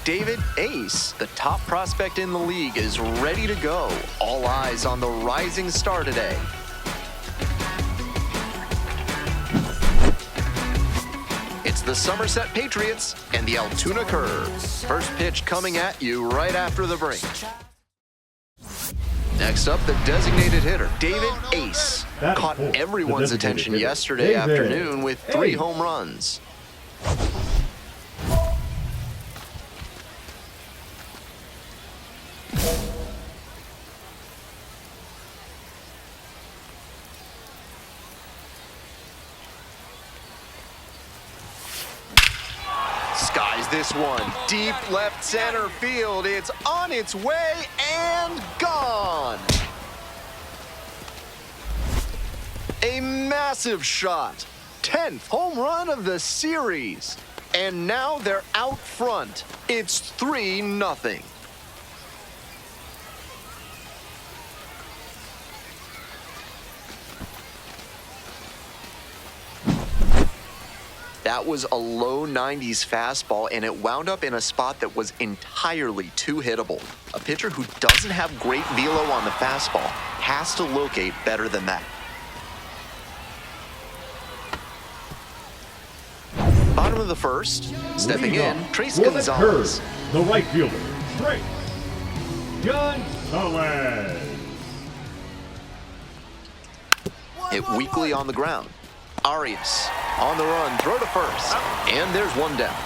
David Ace, the top prospect in the league, is ready to go. All eyes on the rising star today. It's the Somerset Patriots and the Altoona Curve. First pitch coming at you right after the break. Next up, the designated hitter, David Ace. Caught everyone's attention yesterday afternoon with 3 home runs. Skies this one. Deep left center field. It's on its way and gone. A massive shot. 10th home run of the series. And now they're out front. It's 3-0. That was a low 90s fastball, and it wound up in a spot that was entirely too hittable. A pitcher who doesn't have great velo on the fastball has to locate better than that. Bottom of the first, stepping in, Trace Gonzalez. The right fielder, Trace Gonzalez. Hit weakly on the ground. Arias on the run, throw to first, and there's one down.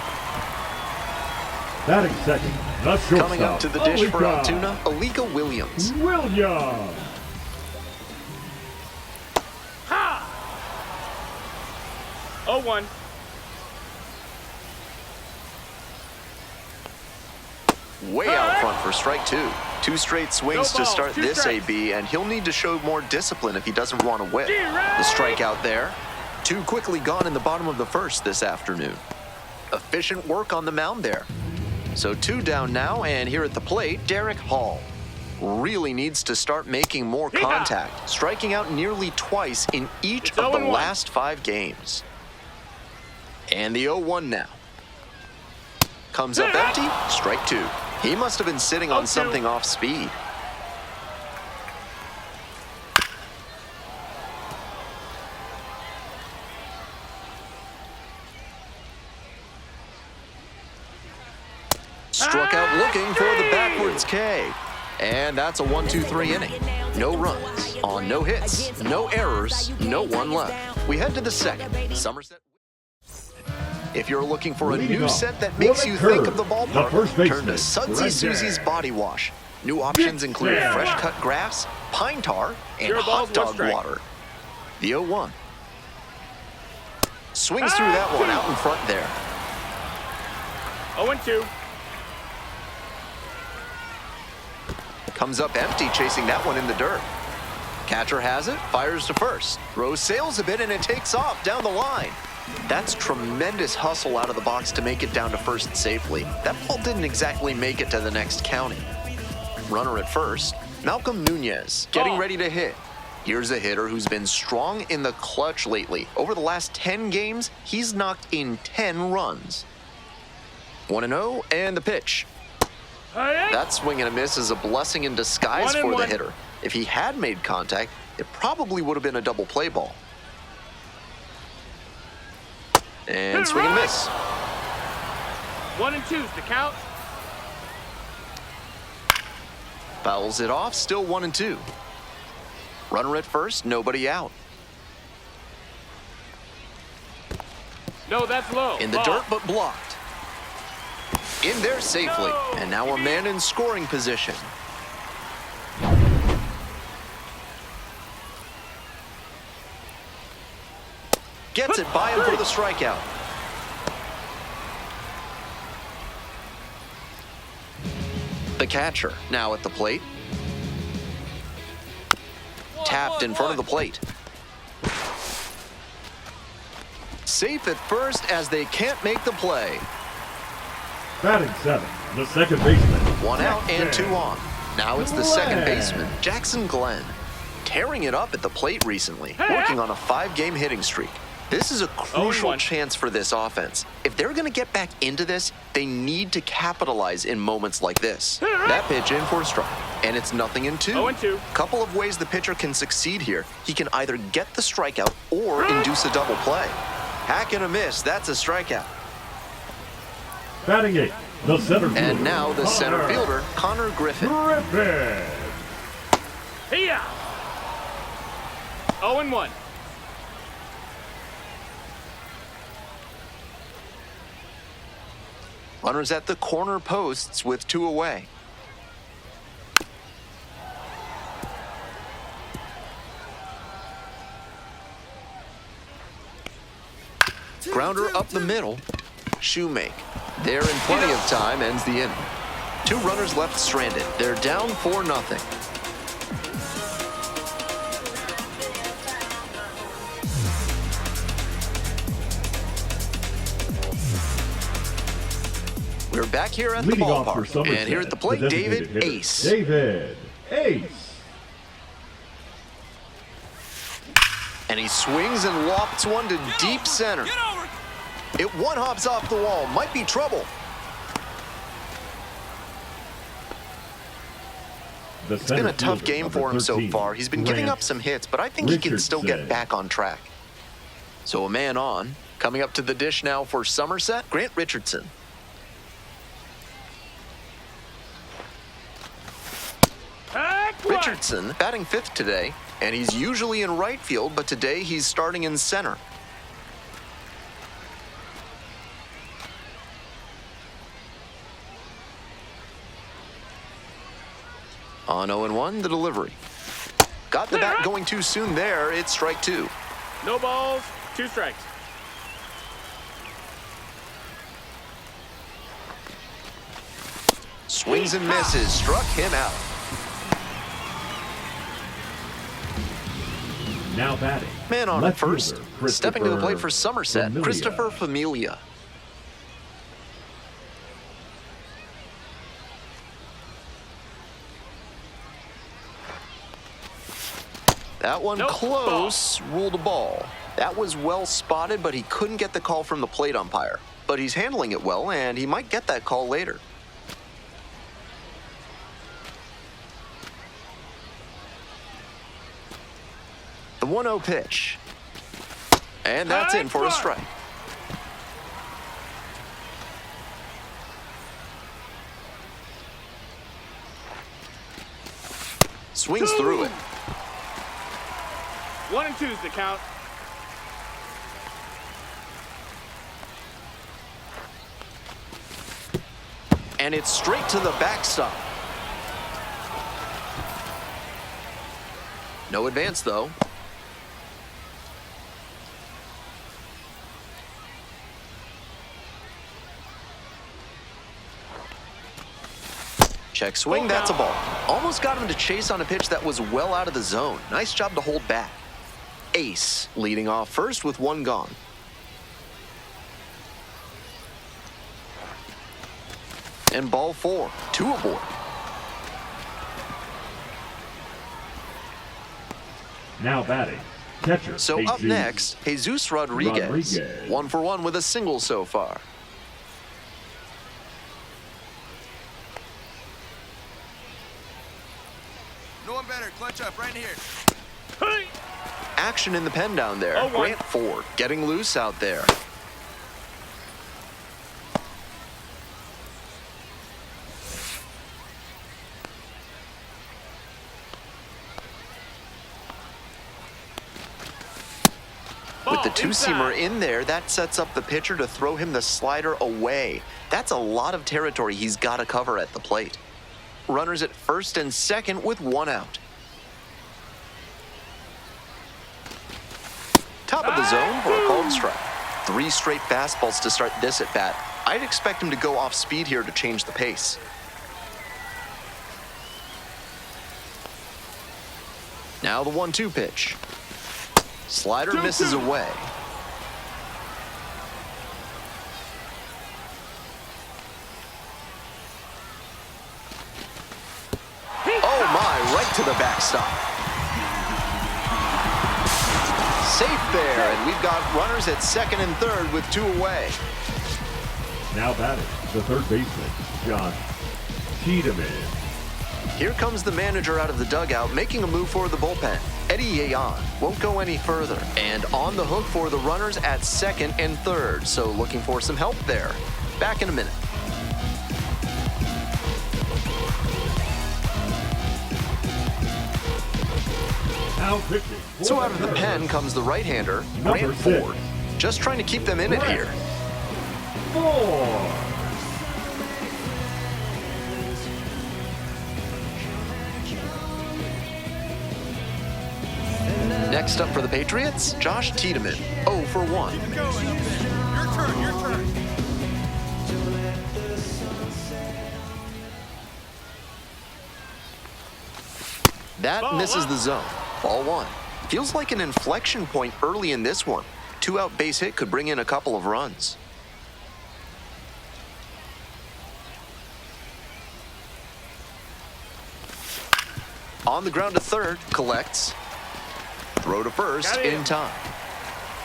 Batting second, the shortstop. Coming up to the dish for Altoona, Alika Williams. Williams. Ha! 0-1. Way out front for strike 2. 2 straight swings to start this AB, and he'll need to show more discipline if he doesn't want to whip. The strikeout there. 2 quickly gone in the bottom of the first this afternoon. Efficient work on the mound there. So 2 down now, and here at the plate, Derek Hall. Really needs to start making more contact, striking out nearly twice in each of the last 5 games. And the 0-1 now. Comes up empty, strike 2. He must have been sitting on something off speed. Struck out looking for the backwards K. And that's a 1-2-3 inning. No runs on no hits, no errors, no one left. We head to the second. Somerset. If you're looking for a new scent that makes you think of the ballpark, turn to Sudsy Susie's Body Wash. New options include fresh cut grass, pine tar, and hot dog water. The 0-1. Swings through that one out in front there. 0-2. Comes up empty, chasing that one in the dirt. Catcher has it, fires to first. Throws sails a bit, and it takes off down the line. That's tremendous hustle out of the box to make it down to first safely. That ball didn't exactly make it to the next county. Runner at first, Malcolm Nunez, getting ready to hit. Here's a hitter who's been strong in the clutch lately. Over the last 10 games, he's knocked in 10 runs. 1-0, and the pitch. That swing and a miss is a blessing in disguise for the hitter. If he had made contact, it probably would have been a double play ball. And swing and miss. 1-2's the count. Fouls it off, still 1-2. Runner at first, nobody out. No, that's low. In the dirt, but blocked. In there safely, and now a man in scoring position. Gets it by him for the strikeout. The catcher now at the plate. Tapped in front of the plate. Safe at first as they can't make the play. Batting seven, the second baseman. 1 out and 2 on. Now it's the second baseman, Jackson Glenn. Tearing it up at the plate recently, working on a 5-game hitting streak. This is a crucial 0-1. chance for this offense. If they're going to get back into this, they need to capitalize in moments like this. That pitch in for a strike, and it's 0-2. 0-2. Couple of ways the pitcher can succeed here. He can either get the strikeout or induce a double play. Hack and a miss, that's a strikeout. Batting 8, the center fielder. And now the center Connor fielder, Connor Griffin. Griffin. Hiya! 0-1. Runners at the corner posts with 2 away. Grounder up the middle. Shoemake. There in plenty of time, ends the inning. 2 runners left stranded. They're down 4-0. We're back here at the Leading off for ballpark. Somerset, And here at the plate, the designated David hitter, Ace. David Ace. And he swings and lofts one to deep center. It one-hops off the wall. Might be trouble. It's been a tough game for him so far. He's been giving up some hits, but I think he can still get back on track. So a man on. Coming up to the dish now for Somerset, Grant Richardson. Richardson batting 5th today, and he's usually in right field, but today he's starting in center. On 0-1, the delivery. Got the bat going too soon there. It's strike 2. No balls, 2 strikes. Swings and misses. Struck him out. Now batting. Man on at left first. fielder, Stepping to the plate for Christopher Somerset, Familia. Christopher Familia. That one Nope. close, ruled a ball. That was well spotted, but he couldn't get the call from the plate umpire. But he's handling it well, and he might get that call later. The 1-0 pitch. And that's in for a strike. Swings through it. 1-2 is the count. And it's straight to the backstop. No advance, though. Check swing, that's a ball. Almost got him to chase on a pitch that was well out of the zone. Nice job to hold back. Ace leading off first with 1 gone. And ball 4, 2 aboard. Now batting. Catcher. So up Jesus. next, Jesus Rodriguez. 1 for 1 with a single so far. No one better. Clutch up right here. Hey! Action in the pen down there. 0-1. Grant Ford getting loose out there. With the two-seamer in there, that sets up the pitcher to throw him the slider away. That's a lot of territory he's got to cover at the plate. Runners at first and second with 1 out. Top of the zone for a called strike. 3 straight fastballs to start this at bat. I'd expect him to go off speed here to change the pace. Now the 1-2 pitch. Slider misses away. Oh my, right to the backstop. safe there, and we've got runners at second and third with 2 away. Now batting, the third baseman, Josh Tiedemann. Here comes the manager out of the dugout, making a move for the bullpen. Eddie Yeon won't go any further, and on the hook for the runners at second and third, so looking for some help there. Back in a minute. Now pitching. So out of the pen comes the right-hander, Grant Ford. Just trying to keep them in it here. 4. Next up for the Patriots, Josh Tiedemann, 0 for 1. Keep it going. Your turn, your turn. That Ball misses up. the zone. Ball 1. Feels like an inflection point early in this one. 2-out base hit could bring in a couple of runs. On the ground to third, collects. Throw to first Got it. in time.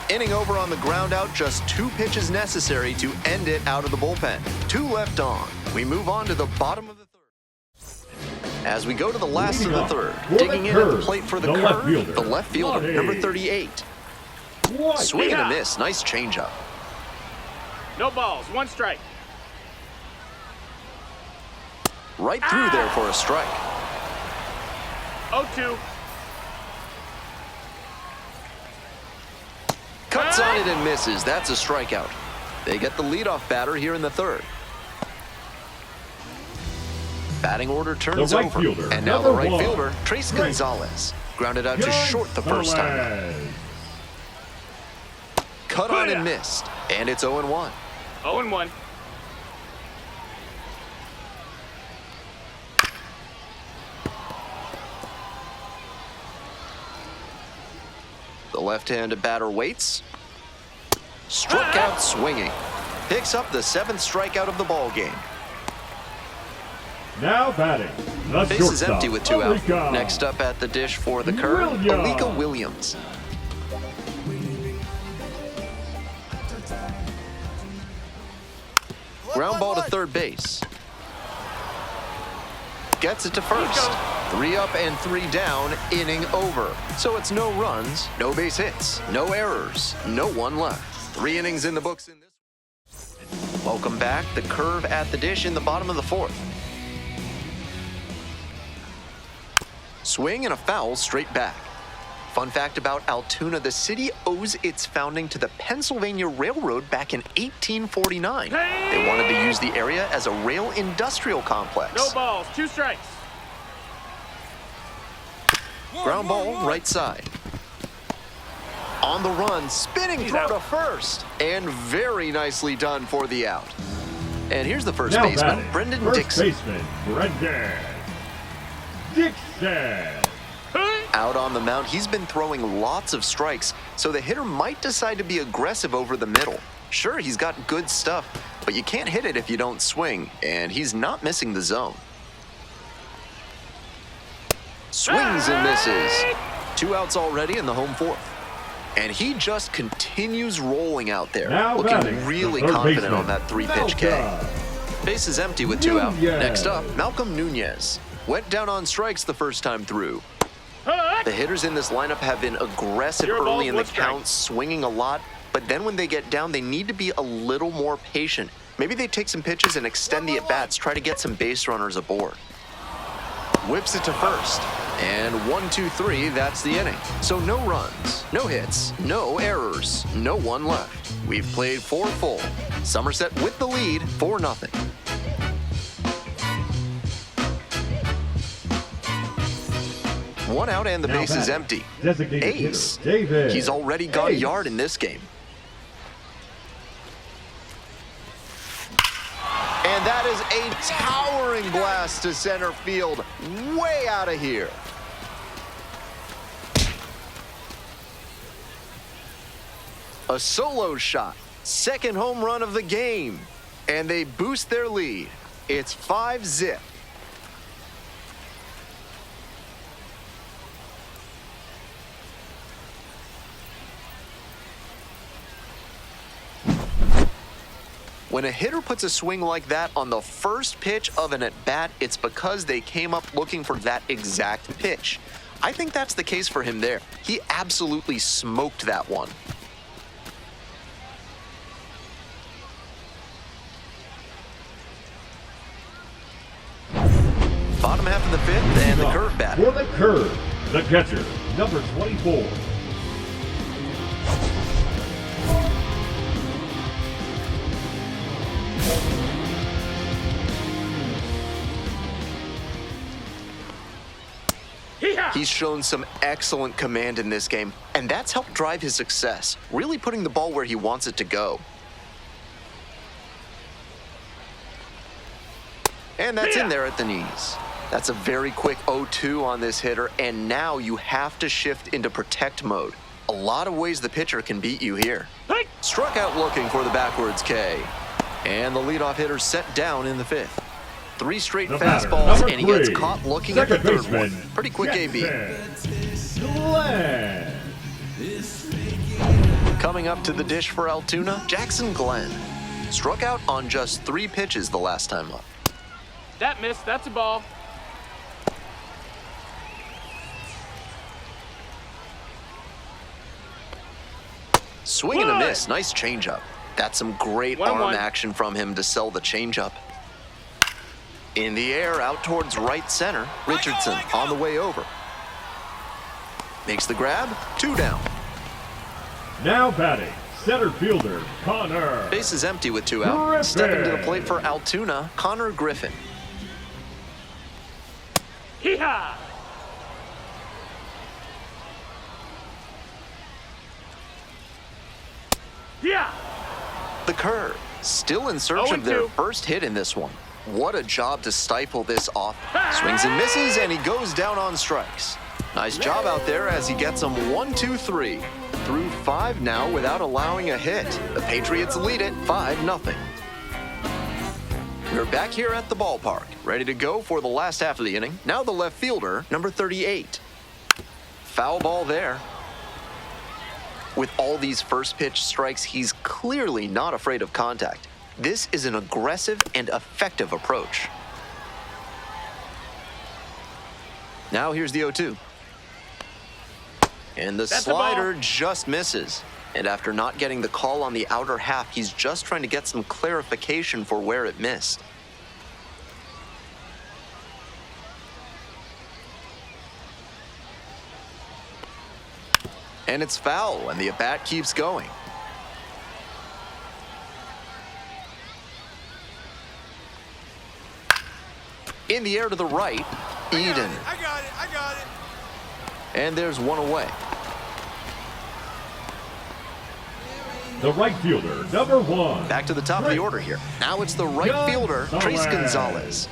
Inning over on the ground out, just 2 pitches necessary to end it out of the bullpen. 2 left on. We move on to the bottom of the third. As we go to the last of the third, digging in at the plate for the curve, the left fielder, number 38. Swing and a miss, nice changeup. No balls, 1 strike. Right through there for a strike. 0-2. Cuts on it and misses, that's a strikeout. They get the leadoff batter here in the third. Batting order turns The right over, fielder, and now the number right 1, fielder, Trace Gonzalez, grounded out to short the first time. Cut on and missed, and it's 0-1. 0-1. The left-handed batter waits. Struck out swinging. Picks up the 7th strikeout of the ball game. Now batting, the Base is shortstop, empty with 2 out. Alika. Next up at the dish for the curve, Alika Williams. Ground ball to third base. Gets it to first. 3 up and 3 down, inning over. So it's no runs, no base hits, no errors, no one left. 3 innings in the books in this. Welcome back. The curve at the dish in the bottom of the 4th. Swing and a foul straight back. Fun fact about Altoona, the city owes its founding to the Pennsylvania Railroad back in 1849. They wanted to use the area as a rail industrial complex. No balls, 2 strikes. Ground ball, right side. On the run, spinning He's throw out. to first. And very nicely done for the out. And here's the first Now baseman, batting, Brendan first Dixon. baseman, Brendan Dixon. Out on the mound, he's been throwing lots of strikes, so the hitter might decide to be aggressive over the middle. Sure, he's got good stuff, but you can't hit it if you don't swing, and he's not missing the zone. Swings and misses. 2 outs already in the home 4th. And he just continues rolling out there, Now looking batting, really the third confident baseman, on that 3-pitch K. Malcolm. Base is empty with 2 out. Nunez. Next up, Malcolm Nunez. Went down on strikes the first time through. The hitters in this lineup have been aggressive Zero early balls, in the 1 strike. count, swinging a lot, but then when they get down, they need to be a little more patient. Maybe they take some pitches and extend the at-bats, try to get some base runners aboard. Whips it to first. And 1, 2, 3, that's the inning. So no runs, no hits, no errors, no one left. We've played 4 full. Somerset with the lead, 4-0. One out and the Now base is batting, empty. designated Ace. hitter, David. He's already gone a Ace. yard in this game. And that is a towering blast to center field, way out of here. A solo shot, 2nd home run of the game, and they boost their lead. It's 5-0. When a hitter puts a swing like that on the first pitch of an at-bat, it's because they came up looking for that exact pitch. I think that's the case for him there. He absolutely smoked that one. Bottom half of the fifth, and the curve batter. For the curve, the catcher, number 24. He's shown some excellent command in this game, and that's helped drive his success, really putting the ball where he wants it to go. And that's in there at the knees. That's a very quick 0-2 on this hitter, and now you have to shift into protect mode. A lot of ways the pitcher can beat you here. Struck out looking for the backwards K. And the leadoff hitter set down in the fifth. 3 straight fastballs, and he gets caught looking at the third one. Pretty quick AB. Coming up to the dish for Altoona, Jackson Glenn. Struck out on just 3 pitches the last time up. That missed. That's a ball. Swing and a miss. Nice changeup. That's some great arm action from him to sell the changeup. In the air, out towards right center. Richardson on the way over. Makes the grab. 2 down. Now batting, center fielder, Connor. Base is empty with 2 out. Griffin. Stepping to the plate for Altoona, Connor Griffin. Hee-haw! Yeah! The curve. Still in search of their first hit in this one. What a job to stifle this off. Swings and misses, and he goes down on strikes. Nice job out there as he gets them 1, 2, 3. Through 5 now without allowing a hit. The Patriots lead it 5-0. We're back here at the ballpark, ready to go for the last half of the inning. Now the left fielder, number 38. Foul ball there. With all these first pitch strikes, he's clearly not afraid of contact. This is an aggressive and effective approach. Now here's the 0-2. And the slider just misses. And after not getting the call on the outer half, he's just trying to get some clarification for where it missed. And it's foul, and the at-bat keeps going. In the air to the right, Eden. I got it. And there's 1 away. The right fielder, number 1. Back to the top of the order here. Now it's the right fielder, Trace Gonzalez.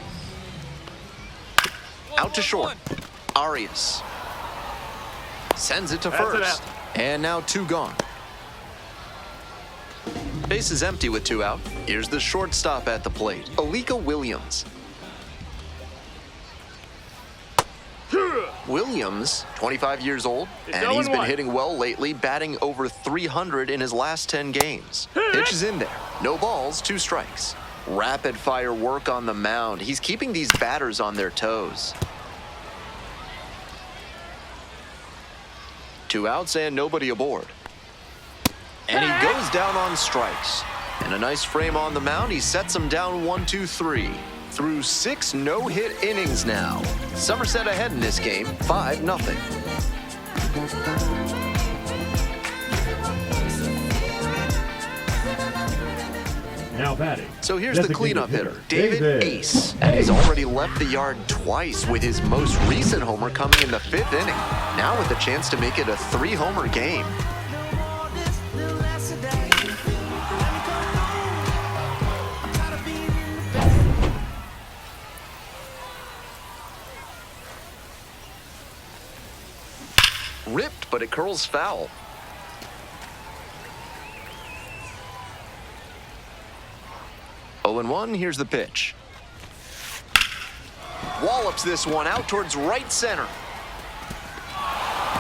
Out to short. Arias. Sends it to first. And now 2 gone. Base is empty with 2 out. Here's the shortstop at the plate, Alika Williams. Williams, 25 years old, and he's been hitting well lately, batting over 300 in his last 10 games. Pitch is in there. No balls, 2 strikes. Rapid fire work on the mound. He's keeping these batters on their toes. 2 outs and nobody aboard. And he goes down on strikes. And a nice frame on the mound. He sets him down 1, 2, 3. Through 6 no-hit innings now. Somerset ahead in this game, 5-0. Now batting. So here's the cleanup hitter, David Ace. And he's already left the yard twice with his most recent homer coming in the 5th inning. Now with a chance to make it a 3-homer game. Ripped, but it curls foul. Oh, 0-1, here's the pitch. Wallops this one out towards right center.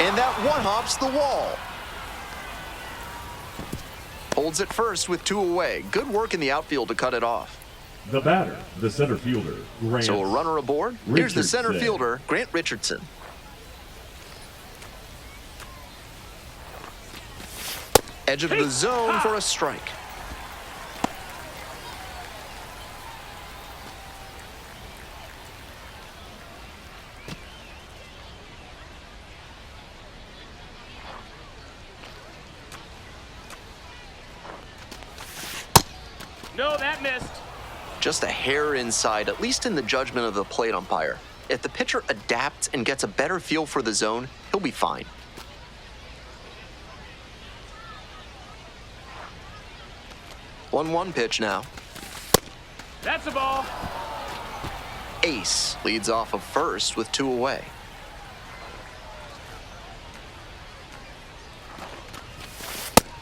And that one hops the wall. Holds it first with 2 away. Good work in the outfield to cut it off. The batter, the center fielder, Grant. So a runner aboard. Here's the center Richardson. fielder, Grant Richardson. Edge of the zone for a strike. No, that missed. Just a hair inside, at least in the judgment of the plate umpire. If the pitcher adapts and gets a better feel for the zone, he'll be fine. One pitch now. That's a ball. Ace leads off of first with 2 away.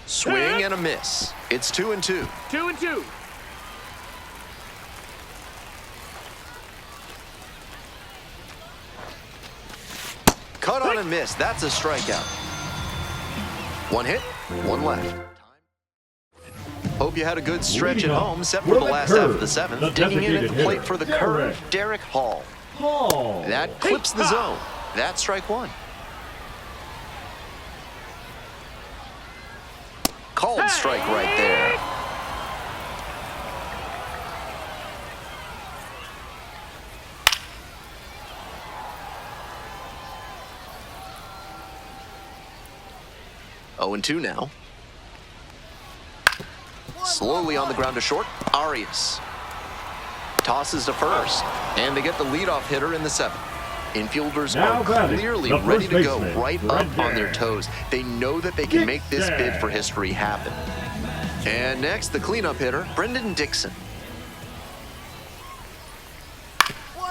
Swing and a miss. It's 2-2. 2-2. Cut on a miss. That's a strikeout. 1 hit, 1 left. Hope you had a good stretch at home, except for the last half of the 7th. Digging in at the plate for the curve, Derek Hall. Hall. That clips the zone. That's strike 1. Called strike right there. Oh, and 2 now. Slowly on the ground to short, Arias. Tosses to first, and they get the leadoff hitter in the 7th. Infielders Now are batting, clearly the ready first to go baseman, right up on their Brendan. toes. They know that they can make this bid for history happen. And next, the cleanup hitter, Brendan Dixon.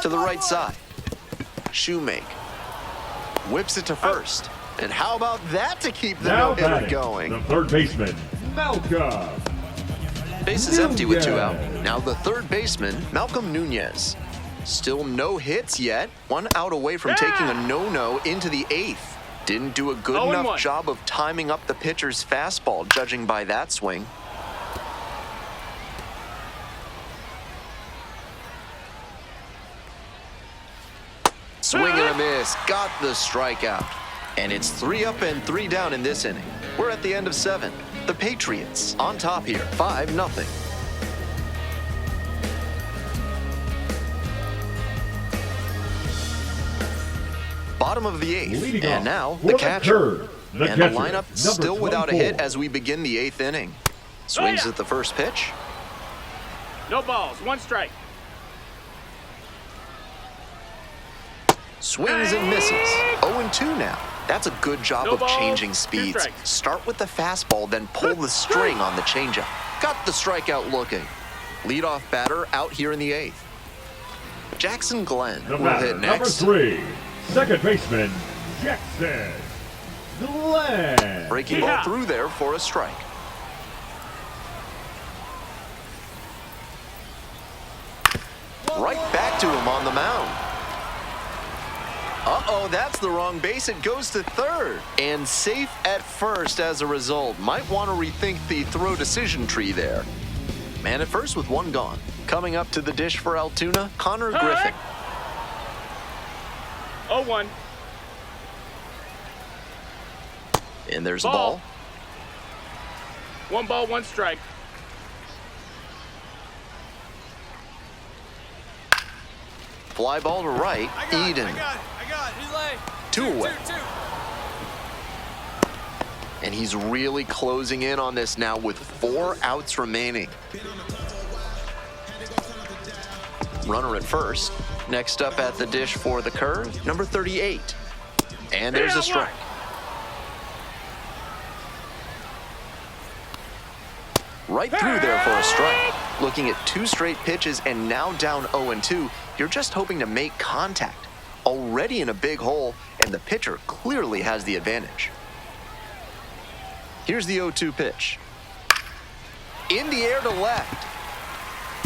To the right side, Shoemake. Whips it to first. And how about that to keep the Now no-hitter batting, going? the third baseman, Malcolm. Base is empty with 2 out. Nunez. Now the third baseman, Malcolm Nunez. Still no hits yet. 1 out away from taking a no-no into the 8th. Didn't do a good 0-1. enough job of timing up the pitcher's fastball, judging by that swing. Swing and a miss. Got the strikeout. And it's 3 up and 3 down in this inning. We're at the end of 7. The Patriots on top here, 5-0. Bottom of the 8th, Leading and off now for the the catcher. curve, the And the catcher, lineup number still without a 24. hit as we begin the 8th inning. Swings yeah. at the first pitch. No balls. 1 strike. Swings and misses. 0-2 now. That's a good job No of balls, changing 2 speeds. strikes. Start with the fastball, then pull the string on the changeup. Got the strikeout looking. Leadoff batter out here in the 8th. Jackson Glenn The will batter, hit number next. 3, second baseman, Jackson Glenn. Breaking ball through there for a strike. Right back to him on the mound. Uh-oh, that's the wrong base. It goes to third. And safe at first as a result. Might want to rethink the throw decision tree there. Man at first with 1 gone. Coming up to the dish for Altoona, Connor Griffin. 0-1. And there's a Ball. ball. 1 ball, 1 strike. Fly ball to right, Eden. I got it. He's late. 2 away. 2. And he's really closing in on this now with 4 outs remaining. Runner at first. Next up at the dish for the curve, number 38. And there's a strike. Right through there for a strike. Looking at 2 straight pitches and now down 0-2. You're just hoping to make contact. Already in a big hole, and the pitcher clearly has the advantage. Here's the 0-2 pitch. In the air to left.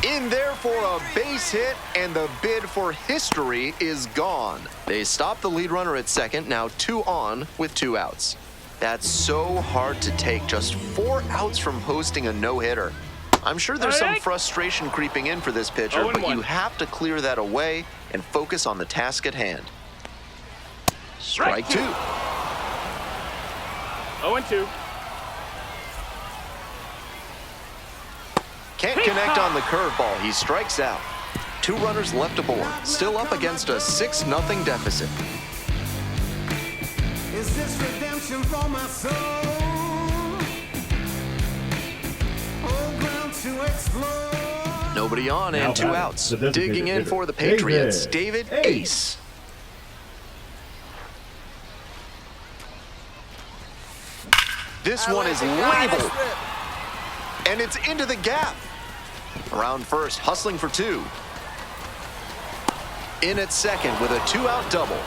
In there for a base hit, and the bid for history is gone. They stop the lead runner at second, now 2 on with 2 outs. That's so hard to take, just 4 outs from posting a no-hitter. I'm sure there's some frustration creeping in for this pitcher, but you have to clear that away and focus on the task at hand. Strike 2. 0-2. Can't connect on the curveball. He strikes out. 2 runners left aboard. Still up against a 6-0 deficit. Is this redemption for my soul? Old ground to explore. Nobody on Now and 2 batting, outs. the designated Digging in hitter, for the Patriots, David David Ace. This one is labeled. And it's into the gap. Around first, hustling for 2. In at second with a 2-out double.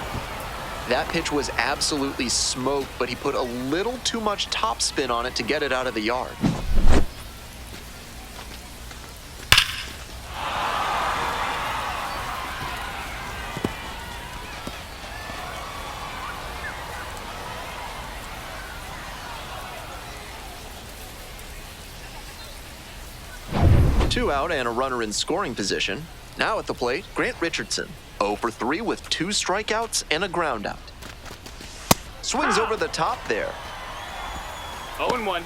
That pitch was absolutely smoked, but he put a little too much topspin on it to get it out of the yard. Two out and a runner in scoring position. Now at the plate, Grant Richardson. 0 for 3 with 2 strikeouts and a groundout. Swings over the top there. 0-1.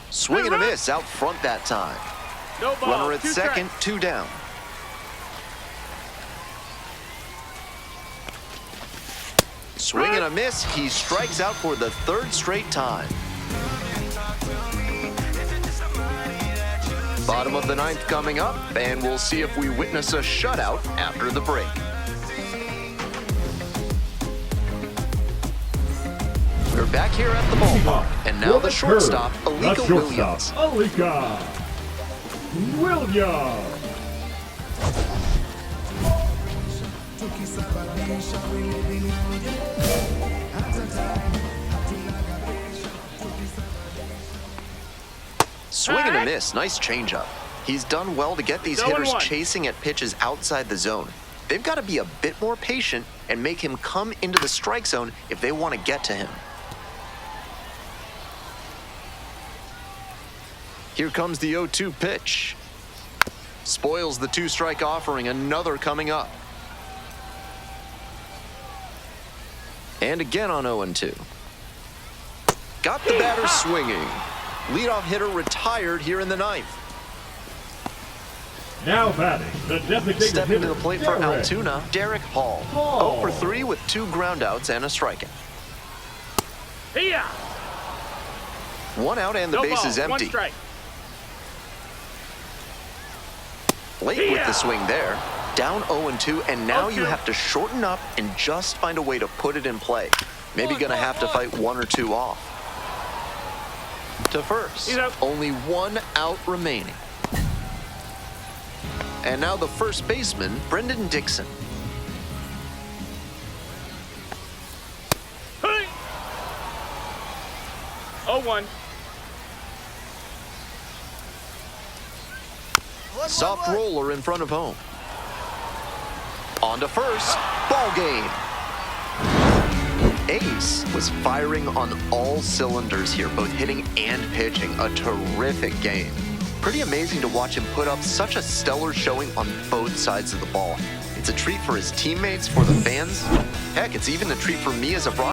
Swing and a miss out front that time. No ball. Runner at 2 second, strikes. 2 down. Swing and a miss. He strikes out for the 3rd straight time. Bottom of the 9th coming up, and we'll see if we witness a shutout after the break. We're back here at the ballpark, and now the shortstop, Alika Williams. Alika Williams. Swing and a miss, nice changeup. He's done well to get these hitters 0-1. chasing at pitches outside the zone. They've got to be a bit more patient and make him come into the strike zone if they want to get to him. Here comes the 0-2 pitch. Spoils the 2-strike offering, another coming up. And again on 0-2. Got the batter swinging. Leadoff hitter retired here in the 9th. Now batting, the designated Stepping hitter, to the plate for Derek Altoona, Derek Hall. Hall. 0 for 3 with 2 groundouts and a strikeout. Here. 1 out and the No base ball. is 1 empty. strike. Late with the Yeah. swing there. Down 0-2, and now you 0-2. have to shorten up and just find a way to put it in play. Maybe gonna have to fight 1 or 2 off. To first. He's out. Only 1 out remaining. And now the first baseman, Brendan Dixon. Hey. 0-1. Soft roller in front of home. On to first. Ball game. Ace was firing on all cylinders here, both hitting and pitching. A terrific game. Pretty amazing to watch him put up such a stellar showing on both sides of the ball. It's a treat for his teammates, for the fans. Heck, it's even a treat for me as a broadcaster.